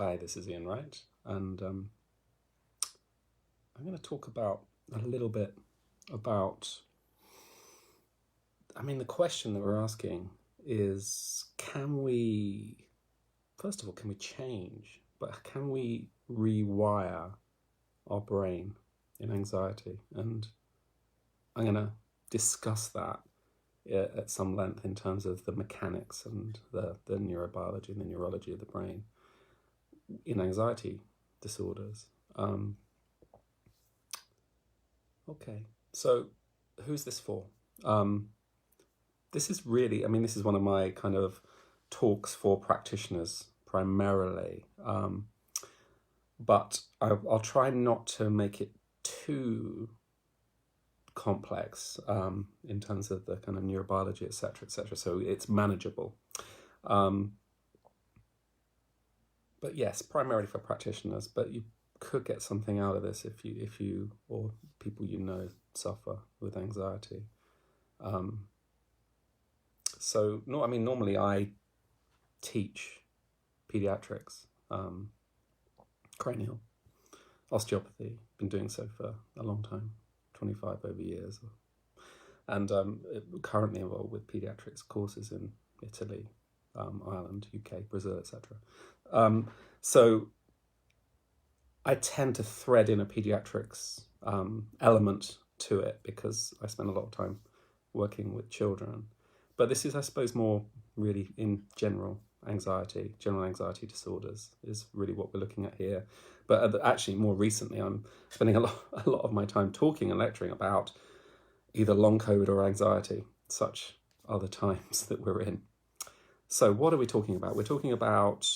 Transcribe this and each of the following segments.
Hi, this is Ian, right? And I'm going to talk about a little bit about, the question that we're asking is, first of all, can we change, but can we rewire our brain in anxiety? And I'm going to discuss that at some length in terms of the mechanics and the neurobiology and the neurology of the brain in anxiety disorders. Okay, so who's this for? This is really, this is one of my kind of talks for practitioners primarily, but I'll try not to make it too complex in terms of the kind of neurobiology, etc., so it's manageable. But yes, primarily for practitioners, but you could get something out of this if you or people you know suffer with anxiety. Normally I teach pediatrics, cranial, osteopathy. Been doing so for a long time, 25 over years, and currently involved with pediatrics courses in Italy, Ireland, UK, Brazil, etc. So I tend to thread in a pediatrics element to it because I spend a lot of time working with children. But this is, I suppose, more really in general anxiety disorders is really what we're looking at here. But actually, more recently, I'm spending a lot of my time talking and lecturing about either long COVID or anxiety. Such are the times that we're in. So what are we talking about? We're talking about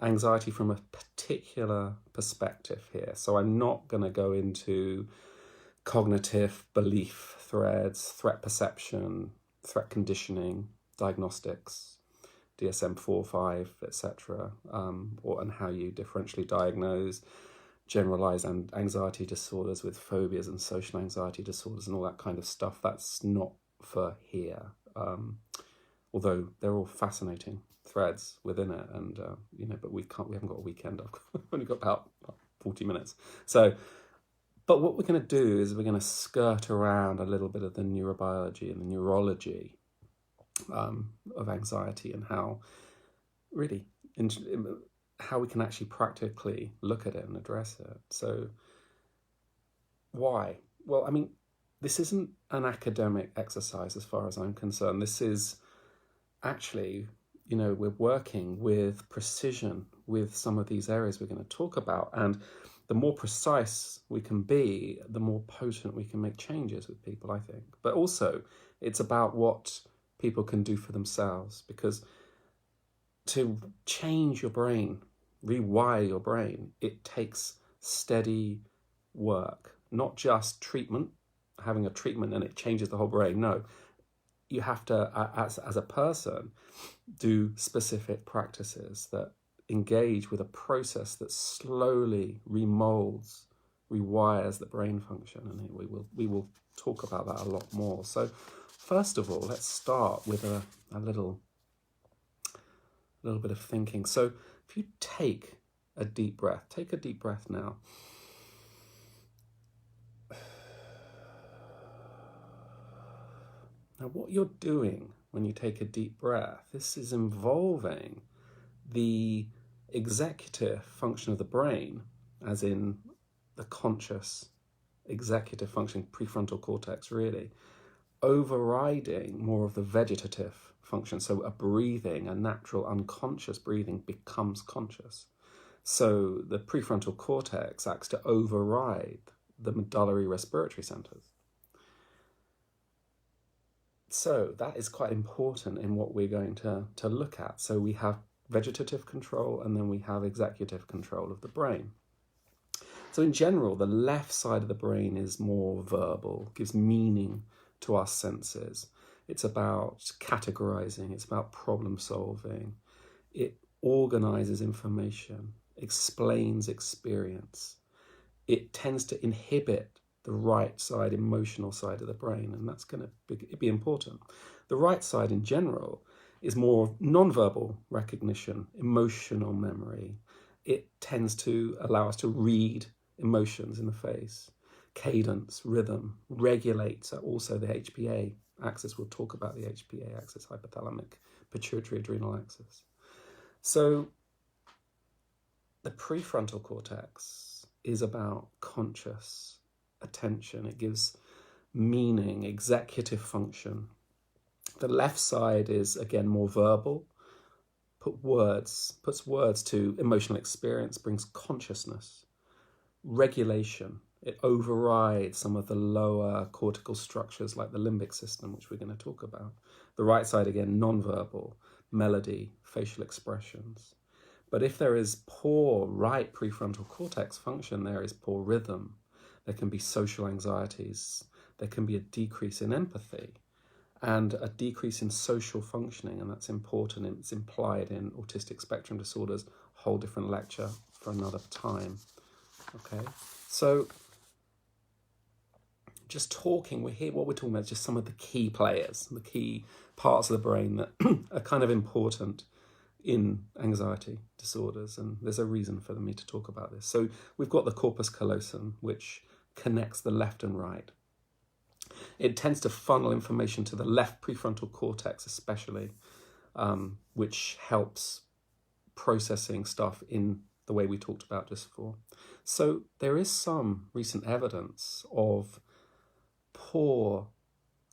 anxiety from a particular perspective here. So I'm not going to go into cognitive belief threads, threat perception, threat conditioning, diagnostics, DSM-4, 5, etc., and how you differentially diagnose generalized anxiety disorders with phobias and social anxiety disorders and all that kind of stuff. That's not for here. Although they're all fascinating threads within it, and but we haven't got a weekend. I've only got about 40 minutes. So, but what we're going to do is we're going to skirt around a little bit of the neurobiology and the neurology of anxiety and how how we can actually practically look at it and address it. So, why? Well, this isn't an academic exercise as far as I'm concerned. This is actually, we're working with precision with some of these areas we're going to talk about. And the more precise we can be, the more potent we can make changes with people, I think. But also, it's about what people can do for themselves. Because to change your brain, rewire your brain, it takes steady work. Not just treatment, having a treatment and it changes the whole brain. No. You have to, as a person, do specific practices that engage with a process that slowly remolds, rewires the brain function, and we will talk about that a lot more. So, first of all, let's start with a little bit of thinking. So, if you take a deep breath now. Now, what you're doing when you take a deep breath, this is involving the executive function of the brain, as in the conscious executive function, prefrontal cortex, really, overriding more of the vegetative function. So a natural unconscious breathing becomes conscious. So the prefrontal cortex acts to override the medullary respiratory centers. So that is quite important in what we're going to look at. So we have vegetative control and then we have executive control of the brain. So in general, the left side of the brain is more verbal, gives meaning to our senses. It's about categorizing, it's about problem solving. It organizes information, explains experience. It tends to inhibit the right side, emotional side of the brain, and that's going to be important. The right side in general is more non-verbal recognition, emotional memory, it tends to allow us to read emotions in the face. Cadence, rhythm, regulates also the Hpa axis. We'll talk about the Hpa axis, hypothalamic, pituitary adrenal axis. So the prefrontal cortex is about conscious attention. It gives meaning, executive function. The left side is, again, more verbal, puts words to emotional experience, brings consciousness, regulation. It overrides some of the lower cortical structures like the limbic system, which we're going to talk about. The right side, again, non-verbal, melody, facial expressions. But if there is poor right prefrontal cortex function, there is poor rhythm. There can be social anxieties. There can be a decrease in empathy and a decrease in social functioning, and that's important. It's implied in autistic spectrum disorders, whole different lecture for another time. Okay, so just talking, what we're talking about is just some of the key players, the key parts of the brain that are kind of important in anxiety disorders, and there's a reason for me to talk about this. So we've got the corpus callosum, which connects the left and right. It tends to funnel information to the left prefrontal cortex especially, which helps processing stuff in the way we talked about just before. So there is some recent evidence of poor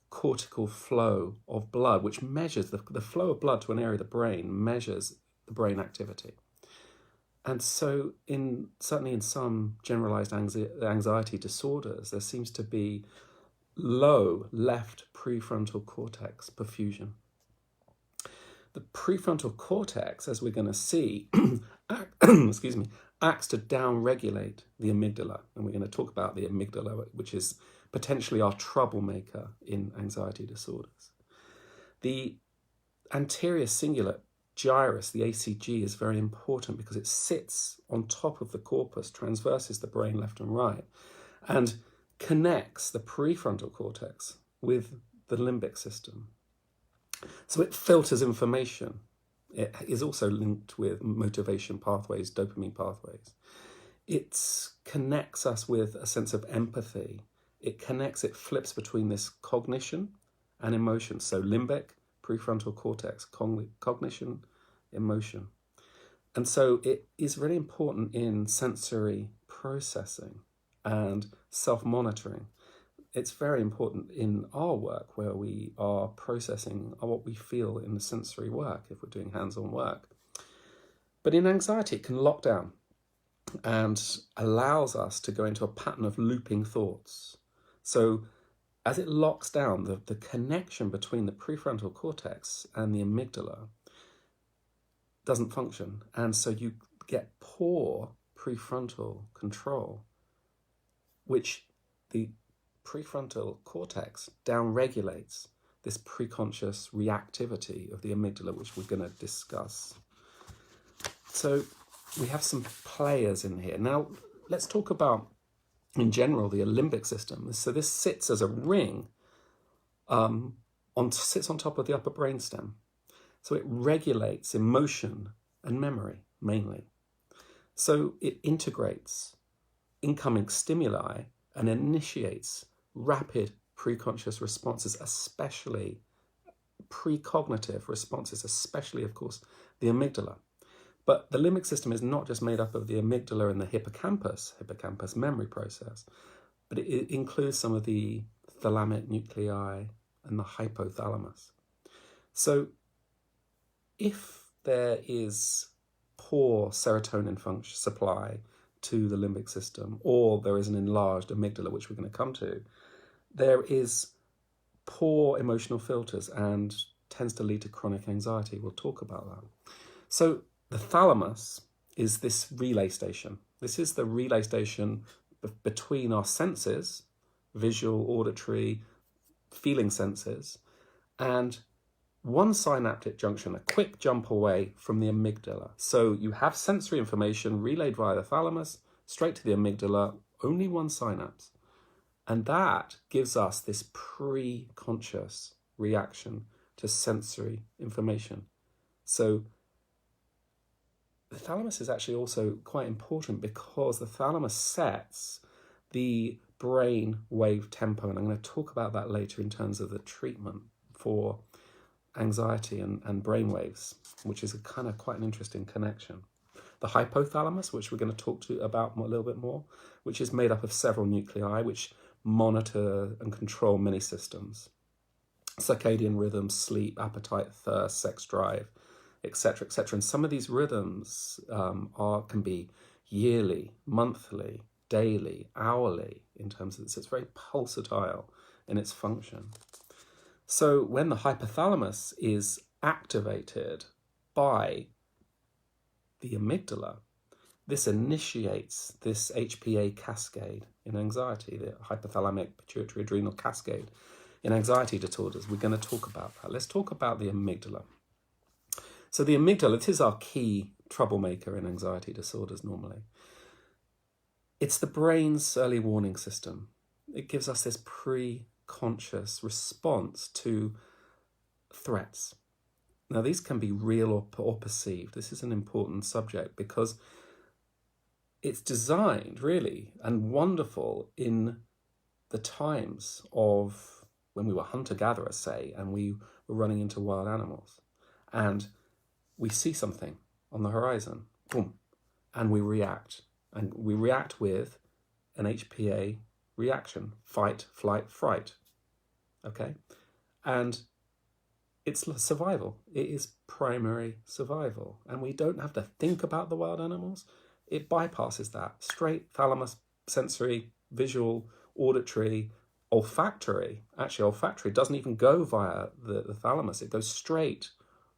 cortical flow of blood, which measures the flow of blood to an area of the brain, measures the brain activity. And so certainly in some generalized anxiety disorders, there seems to be low left prefrontal cortex perfusion. The prefrontal cortex, as we're going to see, acts to downregulate the amygdala. And we're going to talk about the amygdala, which is potentially our troublemaker in anxiety disorders. The anterior cingulate gyrus, the ACG, is very important because it sits on top of the corpus, transverses the brain left and right, and connects the prefrontal cortex with the limbic system. So it filters information. It is also linked with motivation pathways, dopamine pathways. It connects us with a sense of empathy. It flips between this cognition and emotion. So limbic, prefrontal cortex, cognition, emotion. And so it is really important in sensory processing and self-monitoring. It's very important in our work where we are processing what we feel in the sensory work, if we're doing hands-on work. But in anxiety, it can lock down and allows us to go into a pattern of looping thoughts. So as it locks down, the connection between the prefrontal cortex and the amygdala doesn't function. And so you get poor prefrontal control, which the prefrontal cortex downregulates this preconscious reactivity of the amygdala, which we're going to discuss. So we have some players in here. Now, let's talk about, in general, the limbic system. So this sits as a ring, sits on top of the upper brainstem. So it regulates emotion and memory, mainly. So it integrates incoming stimuli and initiates rapid preconscious responses, especially precognitive responses, especially, of course, the amygdala. But the limbic system is not just made up of the amygdala and the hippocampus memory process, but it includes some of the thalamic nuclei and the hypothalamus. So if there is poor serotonin function supply to the limbic system, or there is an enlarged amygdala, which we're going to come to, there is poor emotional filters and tends to lead to chronic anxiety. We'll talk about that. So the thalamus is this relay station. This is the relay station between our senses, visual, auditory, feeling senses, and one synaptic junction, a quick jump away from the amygdala. So you have sensory information relayed via the thalamus straight to the amygdala, only one synapse. And that gives us this pre-conscious reaction to sensory information. So the thalamus is actually also quite important because the thalamus sets the brain wave tempo, and I'm going to talk about that later in terms of the treatment for anxiety and brain waves, which is a kind of quite an interesting connection. The hypothalamus, which we're going to talk about a little bit more, which is made up of several nuclei which monitor and control many systems: circadian rhythm, sleep, appetite, thirst, sex drive, etc., etc. And some of these rhythms can be yearly, monthly, daily, hourly in terms of this. It's very pulsatile in its function. So when the hypothalamus is activated by the amygdala, this initiates this HPA cascade in anxiety, the hypothalamic pituitary adrenal cascade in anxiety disorders. We're going to talk about that. Let's talk about the amygdala. So the amygdala, this is our key troublemaker in anxiety disorders normally. It's the brain's early warning system. It gives us this pre-conscious response to threats. Now, these can be real or perceived. This is an important subject because it's designed, really, and wonderful in the times of when we were hunter-gatherers, say, and we were running into wild animals. And we see something on the horizon, boom, and we react. And we react with an HPA reaction: fight, flight, fright. Okay? And it's survival. It is primary survival. And we don't have to think about the wild animals. It bypasses that. Straight thalamus, sensory, visual, auditory, olfactory. Actually, olfactory doesn't even go via the thalamus. It goes straight.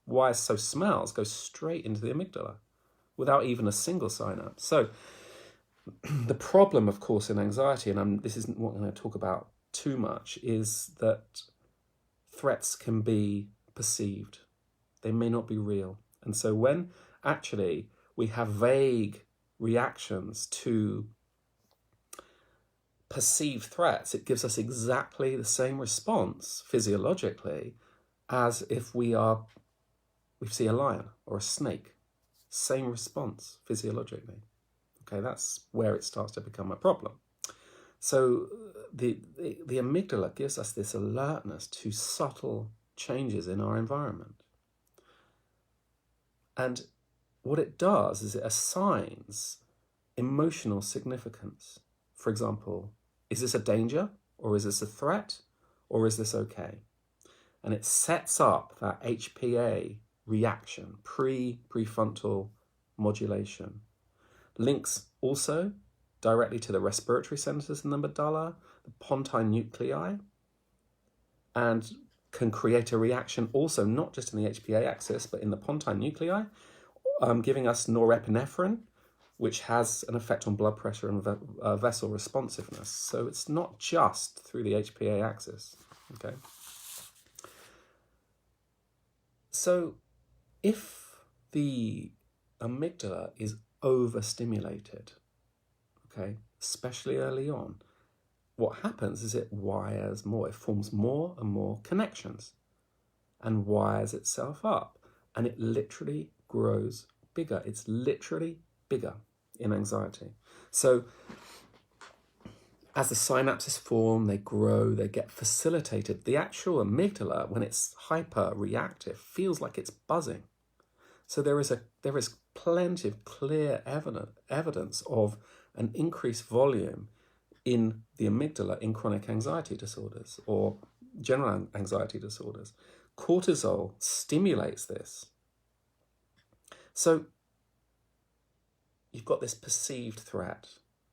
Why? So smells go straight into the amygdala without even a single synapse. So the problem, of course, in anxiety, and this isn't what I'm going to talk about too much, is that threats can be perceived. They may not be real. And so when actually we have vague reactions to perceived threats, it gives us exactly the same response physiologically as if we see a lion or a snake. Same response physiologically. Okay, that's where it starts to become a problem. So the amygdala gives us this alertness to subtle changes in our environment. And what it does is it assigns emotional significance. For example, is this a danger, or is this a threat, or is this okay? And it sets up that HPA reaction, prefrontal modulation. Links also directly to the respiratory centers in the amygdala, the pontine nuclei, and can create a reaction also not just in the Hpa axis, but in the pontine nuclei, giving us norepinephrine, which has an effect on blood pressure and vessel responsiveness. So it's not just through the Hpa axis. Okay. So if the amygdala is overstimulated, okay, especially early on, what happens is it wires more. It forms more and more connections and wires itself up, and it literally grows bigger. It's literally bigger in anxiety. So as the synapses form, they grow, they get facilitated. The actual amygdala, when it's hyper-reactive, feels like it's buzzing. So there is plenty of clear evidence of an increased volume in the amygdala in chronic anxiety disorders or general anxiety disorders. Cortisol stimulates this. So you've got this perceived threat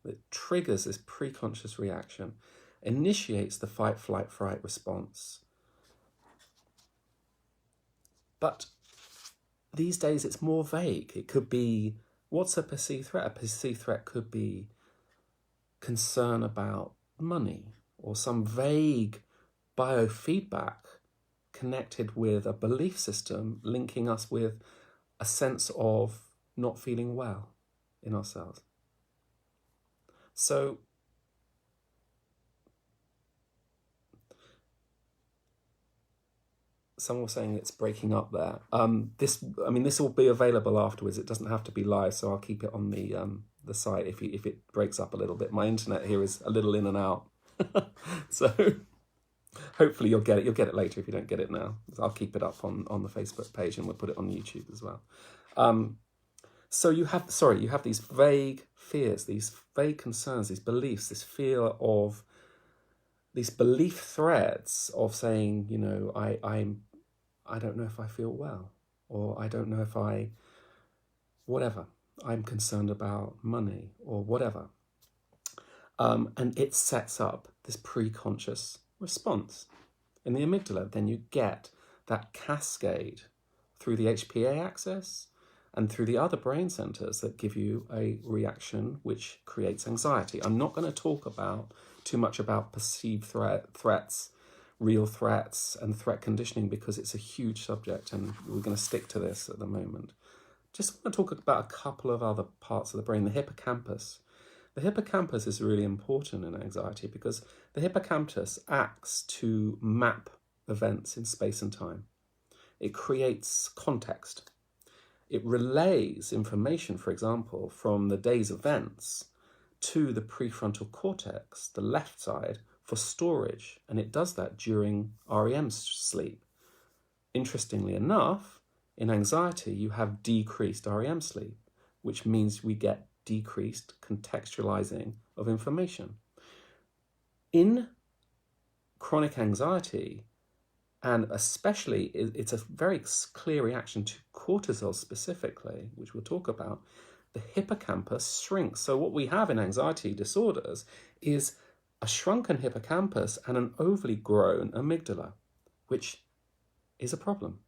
that triggers this preconscious reaction, initiates the fight, flight, fright response. But these days it's more vague. It could be, what's a perceived threat? A perceived threat could be concern about money or some vague biofeedback connected with a belief system linking us with a sense of not feeling well in ourselves. So someone was saying it's breaking up there. This will be available afterwards. It doesn't have to be live, so I'll keep it on the site if it breaks up a little bit. My internet here is a little in and out, so hopefully you'll get it. You'll get it later if you don't get it now. I'll keep it up on the Facebook page, and we'll put it on YouTube as well. So you have these vague fears, these vague concerns, these beliefs, this fear of these belief threads of saying, you know, I don't know if I feel well, or I don't know if whatever, I'm concerned about money or whatever. And it sets up this pre-conscious response in the amygdala. Then you get that cascade through the Hpa axis and through the other brain centers that give you a reaction which creates anxiety. I'm not going to talk too much about perceived threats, real threats, and threat conditioning, because it's a huge subject and we're going to stick to this at the moment. Just want to talk about a couple of other parts of the brain. The hippocampus. The hippocampus is really important in anxiety because the hippocampus acts to map events in space and time. It creates context. It relays information, for example, from the day's events to the prefrontal cortex, the left side, for storage. And it does that during REM sleep. Interestingly enough, in anxiety, you have decreased REM sleep, which means we get decreased contextualizing of information. In chronic anxiety, and especially it's a very clear reaction to cortisol specifically, which we'll talk about, the hippocampus shrinks. So what we have in anxiety disorders is a shrunken hippocampus and an overly grown amygdala, which is a problem.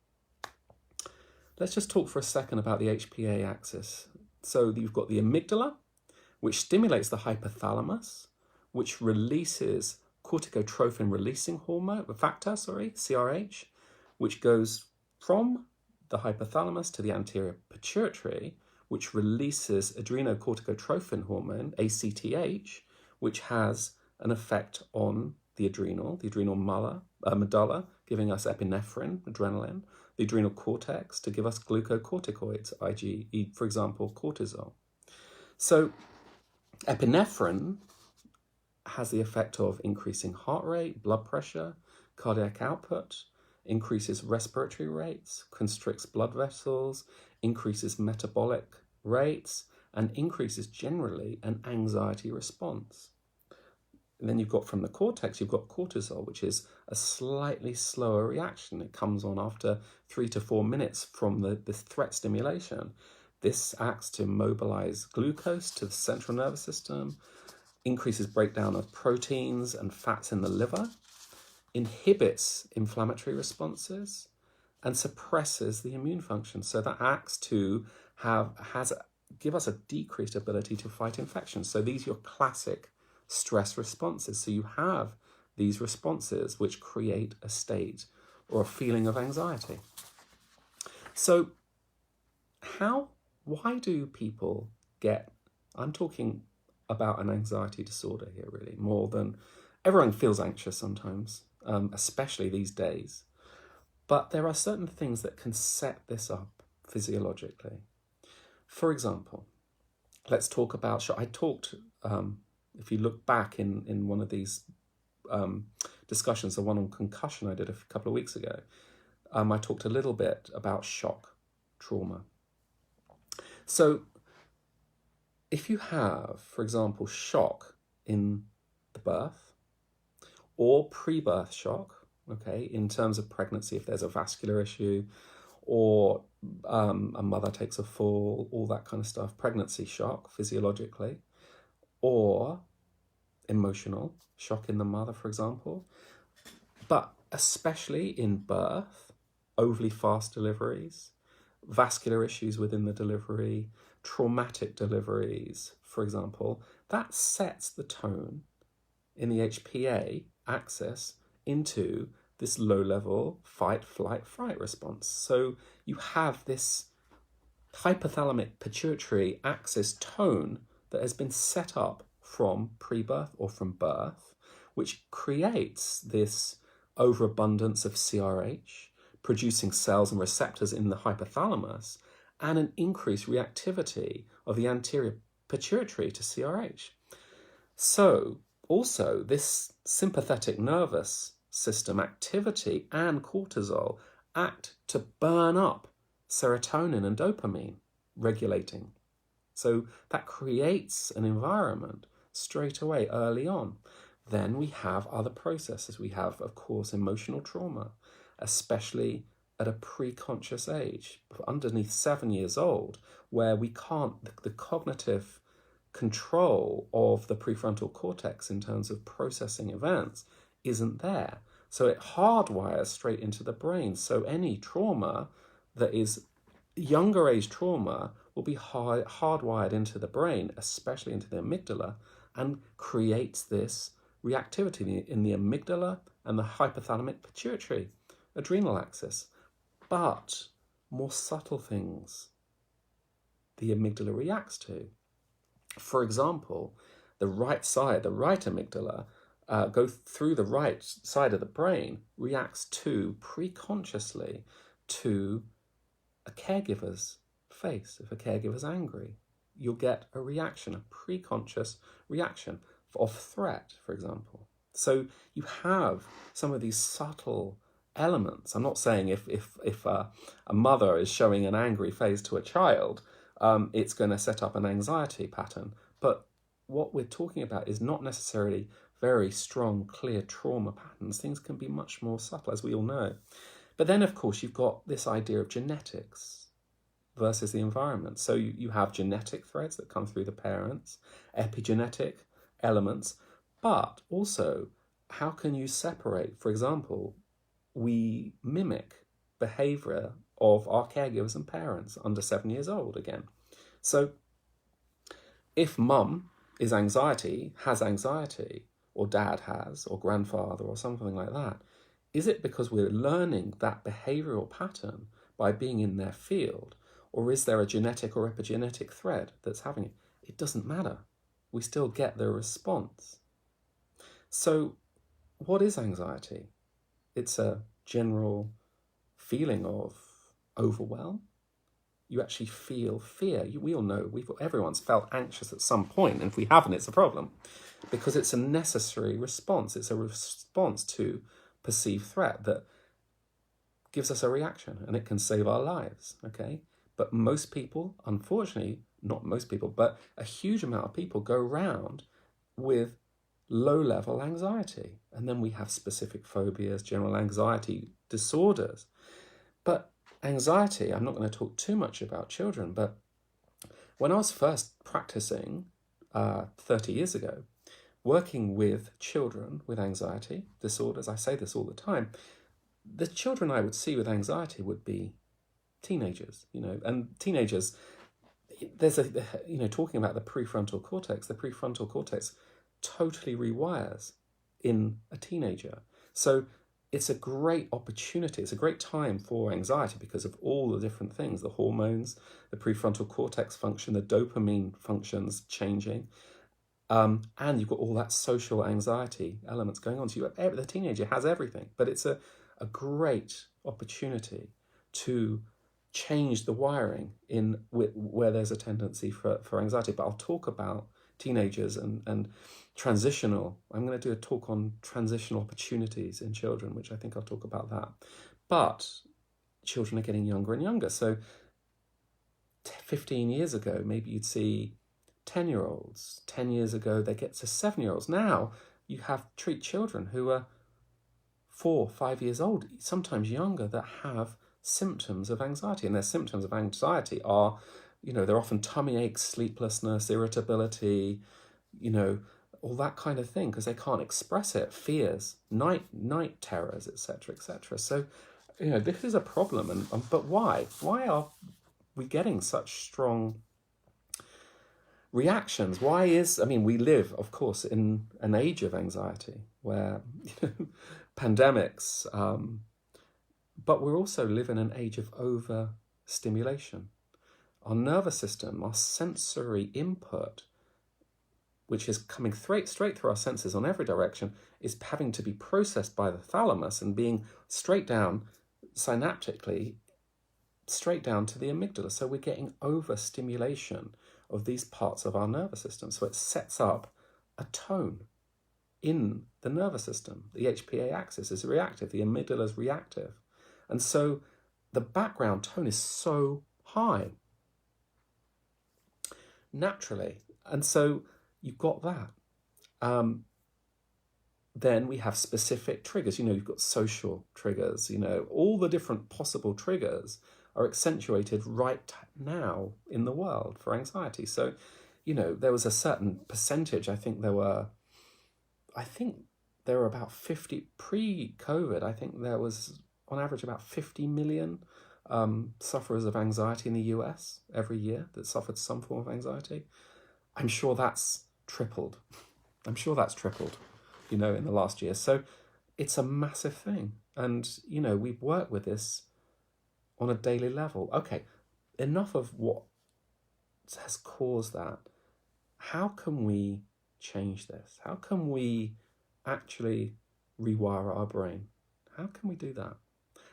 Let's just talk for a second about the Hpa axis. So you've got the amygdala, which stimulates the hypothalamus, which releases corticotrophin releasing factor, CRH, which goes from the hypothalamus to the anterior pituitary, which releases adrenocorticotrophin hormone, ACTH, which has an effect on the adrenal medulla, giving us epinephrine, adrenaline, the adrenal cortex to give us glucocorticoids, i.e., for example, cortisol. So epinephrine has the effect of increasing heart rate, blood pressure, cardiac output, increases respiratory rates, constricts blood vessels, increases metabolic rates, and increases generally an anxiety response. And then you've got from the cortex, you've got cortisol, which is a slightly slower reaction. It comes on after 3 to 4 minutes from the threat stimulation. This acts to mobilize glucose to the central nervous system, increases breakdown of proteins and fats in the liver, inhibits inflammatory responses, and suppresses the immune function. So that acts to give us a decreased ability to fight infections. So these are your classic stress responses. So you have these responses which create a state or a feeling of anxiety. So why do people I'm talking about an anxiety disorder here really, more than everyone feels anxious sometimes, especially these days. But there are certain things that can set this up physiologically. For example, let's talk about shock. I talked, if you look back in one of these discussions, the one on concussion I did a couple of weeks ago, I talked a little bit about shock trauma. So if you have, for example, shock in the birth or pre-birth shock, okay, in terms of pregnancy, if there's a vascular issue or a mother takes a fall, all that kind of stuff, pregnancy shock physiologically, or emotional shock in the mother, for example, but especially in birth, overly fast deliveries, vascular issues within the delivery, traumatic deliveries, for example, that sets the tone in the Hpa axis into this low-level fight, flight, fright response. So you have this hypothalamic pituitary axis tone that has been set up from pre-birth or from birth, which creates this overabundance of CRH, producing cells and receptors in the hypothalamus, and an increased reactivity of the anterior pituitary to CRH. So also this sympathetic nervous system activity and cortisol act to burn up serotonin and dopamine regulating. So that creates an environment straight away early on. Then we have other processes. We have, of course, emotional trauma, especially at a pre-conscious age, underneath 7 years old, where we can't, the cognitive control of the prefrontal cortex in terms of processing events isn't there. So it hardwires straight into the brain. So any trauma that is younger age trauma will be hardwired into the brain, especially into the amygdala, and creates this reactivity in the amygdala and the hypothalamic pituitary adrenal axis. But more subtle things the amygdala reacts to. For example, the right amygdala, go through the right side of the brain, reacts to pre-consciously to a caregiver's face. If a caregiver's angry, you'll get a reaction, a pre-conscious reaction of threat, for example. So you have some of these subtle elements. I'm not saying if a mother is showing an angry face to a child, it's going to set up an anxiety pattern. But what we're talking about is not necessarily very strong, clear trauma patterns. Things can be much more subtle, as we all know. But then, of course, you've got this idea of genetics versus the environment. So you have genetic threads that come through the parents, epigenetic elements, but also how can you separate, for example, we mimic behavior of our caregivers and parents under 7 years old again. So if mum has anxiety, or dad has, or grandfather, or something like that, is it because we're learning that behavioral pattern by being in their field, or is there a genetic or epigenetic thread that's having it? It doesn't matter. We still get the response. So what is anxiety? It's a general feeling of overwhelm. You actually feel fear. We all know, everyone's felt anxious at some point, and if we haven't, it's a problem, because it's a necessary response. It's a response to perceived threat that gives us a reaction, and it can save our lives, okay? But most people, unfortunately, not most people, but a huge amount of people go around with low-level anxiety. And then we have specific phobias, general anxiety disorders. But anxiety, I'm not going to talk too much about children, but when I was first practicing 30 years ago, working with children with anxiety disorders, I say this all the time, the children I would see with anxiety would be teenagers, and teenagers, there's talking about the prefrontal cortex totally rewires in a teenager. So it's a great opportunity. It's a great time for anxiety because of all the different things, the hormones, the prefrontal cortex function, the dopamine functions changing. And you've got all that social anxiety elements going on. So the teenager has everything, but it's a great opportunity to change the wiring in where there's a tendency for anxiety. But I'll talk about teenagers and transitional. I'm going to do a talk on transitional opportunities in children, which I think I'll talk about that. But children are getting younger and younger. So 15 years ago, maybe you'd see 10-year-olds. 10 years ago, they get to 7-year-olds. Now you treat children who are 4, 5 years old, sometimes younger, that have symptoms of anxiety. And their symptoms of anxiety are, they're often tummy aches, sleeplessness, irritability, all that kind of thing, because they can't express it, fears, night terrors, etc., etc. So, this is a problem. But why? Why are we getting such strong reactions? We live, of course, in an age of anxiety where pandemics, but we're also living in an age of overstimulation. Our nervous system, our sensory input, which is coming straight through our senses on every direction, is having to be processed by the thalamus and being straight down synaptically straight down to the amygdala. So we're getting overstimulation of these parts of our nervous system. So it sets up a tone in the nervous system. The Hpa axis is reactive, the amygdala is reactive. And so the background tone is so high naturally. And so you've got that. Then we have specific triggers. You've got social triggers. All the different possible triggers are accentuated right now in the world for anxiety. So, there was a certain percentage. I think there were about 50 pre-COVID. I think there was on average about 50 million sufferers of anxiety in the US every year that suffered some form of anxiety. I'm sure that's tripled. In the last year. So it's a massive thing. And, we work with this on a daily level. Okay, enough of what has caused that. How can we change this? How can we actually rewire our brain? How can we do that?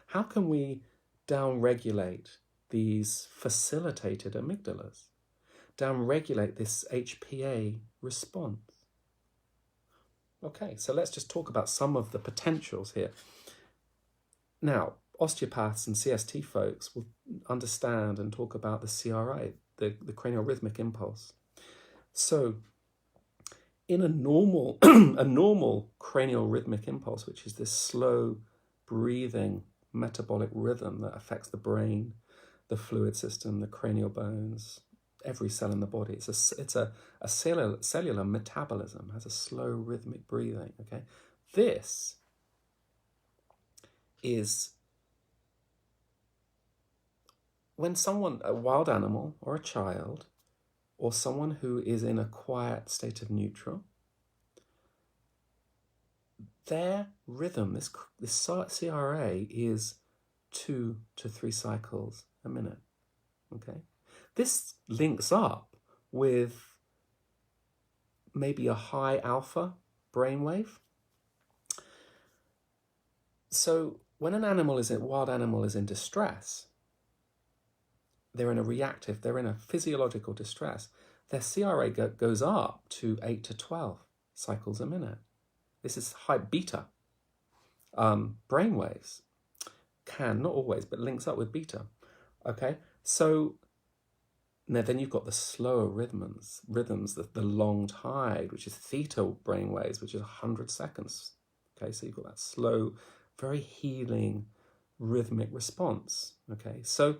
How can we downregulate these facilitated amygdalas? Downregulate this HPA response? Okay, so let's just talk about some of the potentials here. Now, osteopaths and CST folks will understand and talk about the CRA, the cranial rhythmic impulse. So, in a normal, cranial rhythmic impulse, which is this slow breathing metabolic rhythm that affects the brain, the fluid system, the cranial bones, every cell in the body. It's a cellular metabolism, has a slow rhythmic breathing. Okay, this is when someone, a wild animal or a child, or someone who is in a quiet state of neutral, their rhythm, this CRA, is 2 to 3 cycles a minute. Okay. This links up with maybe a high alpha brainwave. So when wild animal is in distress, they're in a physiological distress, their CRA goes up to 8 to 12 cycles a minute. This is high beta. Brainwaves can, not always, but links up with beta. Okay, so now then you've got the slower rhythms, the long tide, which is theta brainwaves, which is 100 seconds. Okay, so you've got that slow, very healing, rhythmic response. Okay, so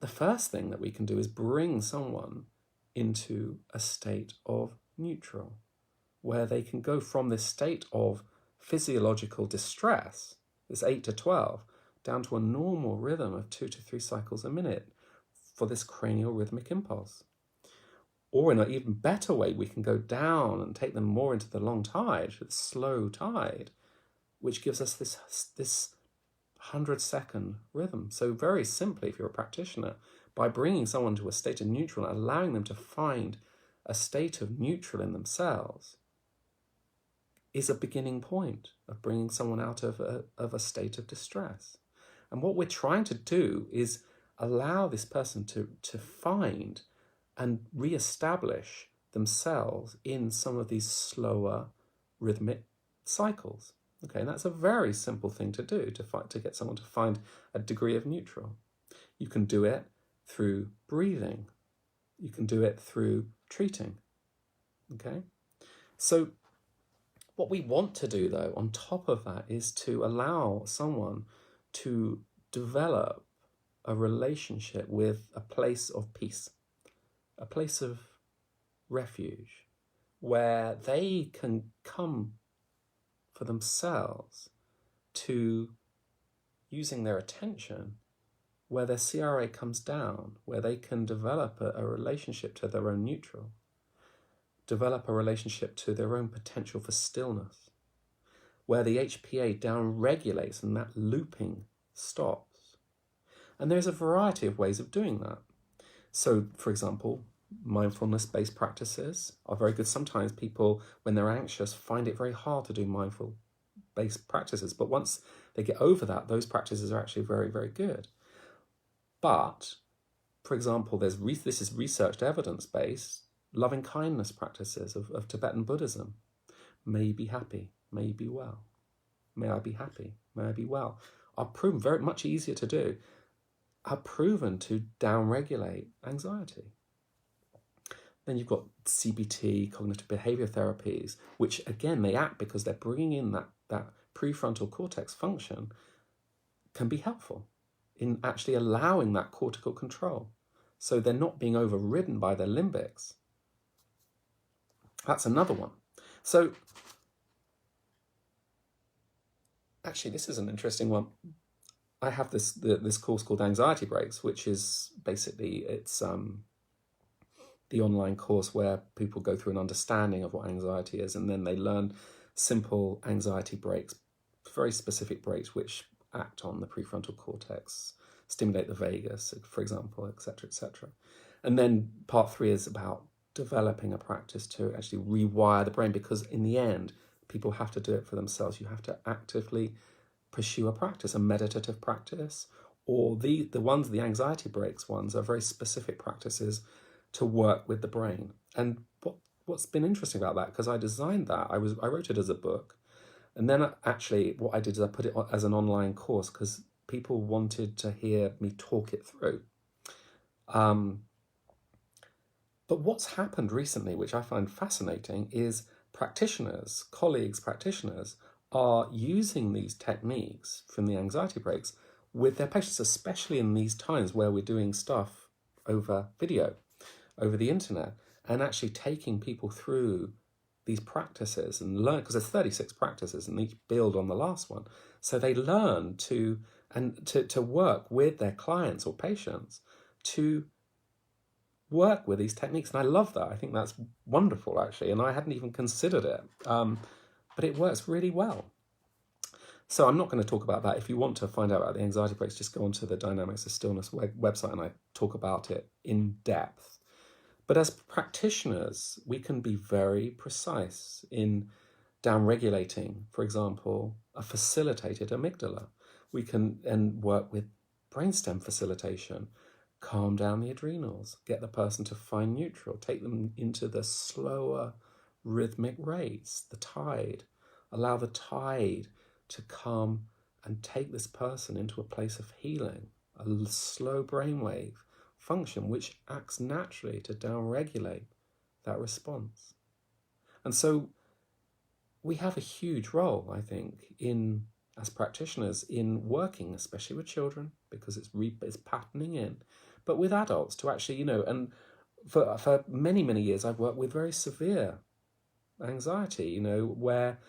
the first thing that we can do is bring someone into a state of neutral, where they can go from this state of physiological distress, this 8 to 12, down to a normal rhythm of 2 to 3 cycles a minute for this cranial rhythmic impulse. Or in an even better way, we can go down and take them more into the long tide, the slow tide, which gives us this 100-second rhythm. So very simply, if you're a practitioner, by bringing someone to a state of neutral and allowing them to find a state of neutral in themselves is a beginning point of bringing someone out of a state of distress. And what we're trying to do is allow this person to find and re-establish themselves in some of these slower rhythmic cycles. Okay, and that's a very simple thing to do, to get someone to find a degree of neutral. You can do it through breathing. You can do it through treating. Okay, so what we want to do, though, on top of that, is to allow someone to develop a relationship with a place of peace, a place of refuge, where they can come for themselves to using their attention, where their CRA comes down, where they can develop a relationship to their own neutral, develop a relationship to their own potential for stillness, where the HPA down-regulates and that looping stops. And there's a variety of ways of doing that. So, for example, mindfulness-based practices are very good. Sometimes people, when they're anxious, find it very hard to do mindful-based practices. But once they get over that, those practices are actually very, very good. But, for example, this is researched evidence-based loving kindness practices of Tibetan Buddhism. May be happy, may be well. May I be happy, may I be well. Are proven very much easier to do, are proven to downregulate anxiety. Then you've got CBT, cognitive behavior therapies, which again, they act because they're bringing in that prefrontal cortex function, can be helpful in actually allowing that cortical control. So they're not being overridden by their limbics. That's another one. So actually, this is an interesting one. I have this course called Anxiety Breaks, which is basically, it's the online course where people go through an understanding of what anxiety is, and then they learn simple anxiety breaks, very specific breaks which act on the prefrontal cortex, stimulate the vagus, for example, etc., etc. And then part 3 is about developing a practice to actually rewire the brain, because in the end, people have to do it for themselves. You have to actively pursue a practice, a meditative practice, or the anxiety breaks ones are very specific practices to work with the brain. And what's been interesting about that, because I designed that, I wrote it as a book, and then actually what I did is I put it as an online course because people wanted to hear me talk it through. But what's happened recently, which I find fascinating, is practitioners are using these techniques from the anxiety breaks with their patients, especially in these times where we're doing stuff over video, over the internet, and actually taking people through these practices and learn, because there's 36 practices and each build on the last one. So they learn to work with their clients or patients to work with these techniques. And I love that. I think that's wonderful, actually. And I hadn't even considered it, but it works really well. So I'm not going to talk about that. If you want to find out about the anxiety breaks, just go onto the Dynamics of Stillness website and I talk about it in depth. But as practitioners, we can be very precise in downregulating, for example, a facilitated amygdala. We can work with brainstem facilitation, calm down the adrenals, get the person to find neutral, take them into the slower rhythmic rates, the tide, allow the tide to come and take this person into a place of healing, a slow brainwave function which acts naturally to downregulate that response. And so we have a huge role, I think, as practitioners in working, especially with children, because it's patterning in, but with adults to actually, and for many, many years, I've worked with very severe anxiety, where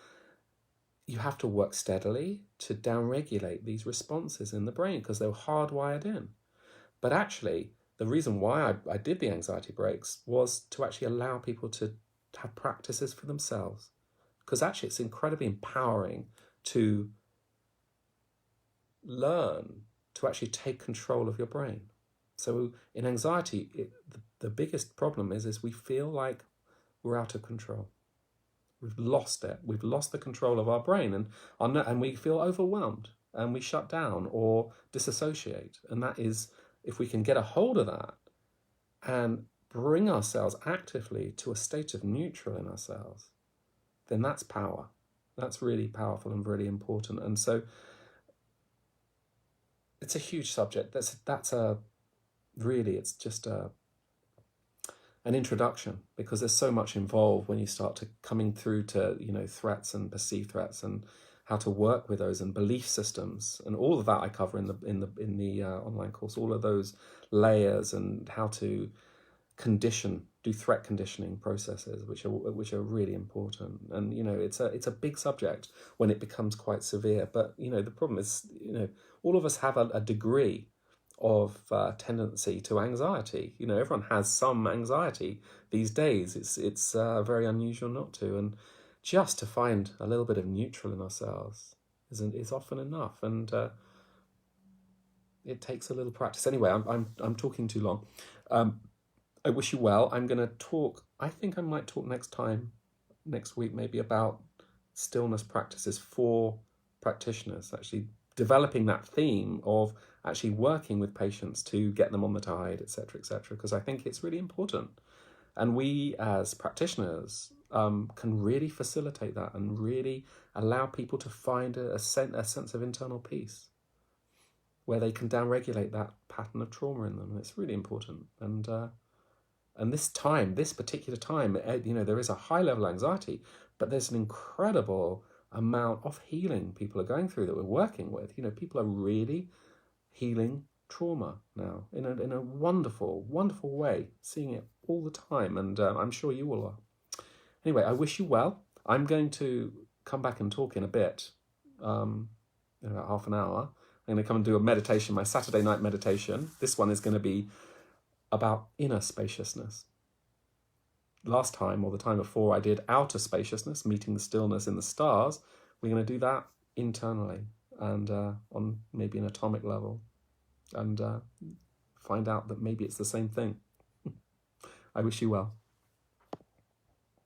you have to work steadily to downregulate these responses in the brain because they're hardwired in. But actually, the reason why I did the anxiety breaks was to actually allow people to have practices for themselves, because actually it's incredibly empowering to learn to actually take control of your brain. So in anxiety, the biggest problem is we feel like we're out of control. We've lost it. We've lost the control of our brain, and we feel overwhelmed, and we shut down or disassociate. And that is, if we can get a hold of that and bring ourselves actively to a state of neutral in ourselves, then that's power. That's really powerful and really important. And so it's a huge subject. It's just an introduction, because there's so much involved when you start to coming through to threats and perceived threats and how to work with those and belief systems, and all of that I cover in the online course. All of those layers and how to do threat conditioning processes, which are really important. And it's a big subject when it becomes quite severe. But the problem is all of us have a degree of tendency to anxiety. Everyone has some anxiety these days. It's very unusual not to, and just to find a little bit of neutral in ourselves is often enough, and it takes a little practice. Anyway, I'm talking too long. I wish you well. I'm going to talk. I think I might talk next week, maybe about stillness practices for practitioners. Actually, developing that theme of actually working with patients to get them on the tide, etc., because I think it's really important. And we as practitioners can really facilitate that and really allow people to find a sense of internal peace where they can downregulate that pattern of trauma in them. It's really important. And this particular time, there is a high level of anxiety, but there's an incredible amount of healing people are going through that we're working with. People are really healing trauma now in a wonderful, wonderful way, seeing it all the time, and I'm sure you all are. Anyway, I wish you well. I'm going to come back and talk in a bit, in about half an hour. I'm going to come and do a meditation, my Saturday night meditation. This one is going to be about inner spaciousness. Last time, or the time before, I did outer spaciousness, meeting the stillness in the stars. We're going to do that internally and on maybe an atomic level, and find out that maybe it's the same thing. I wish you well.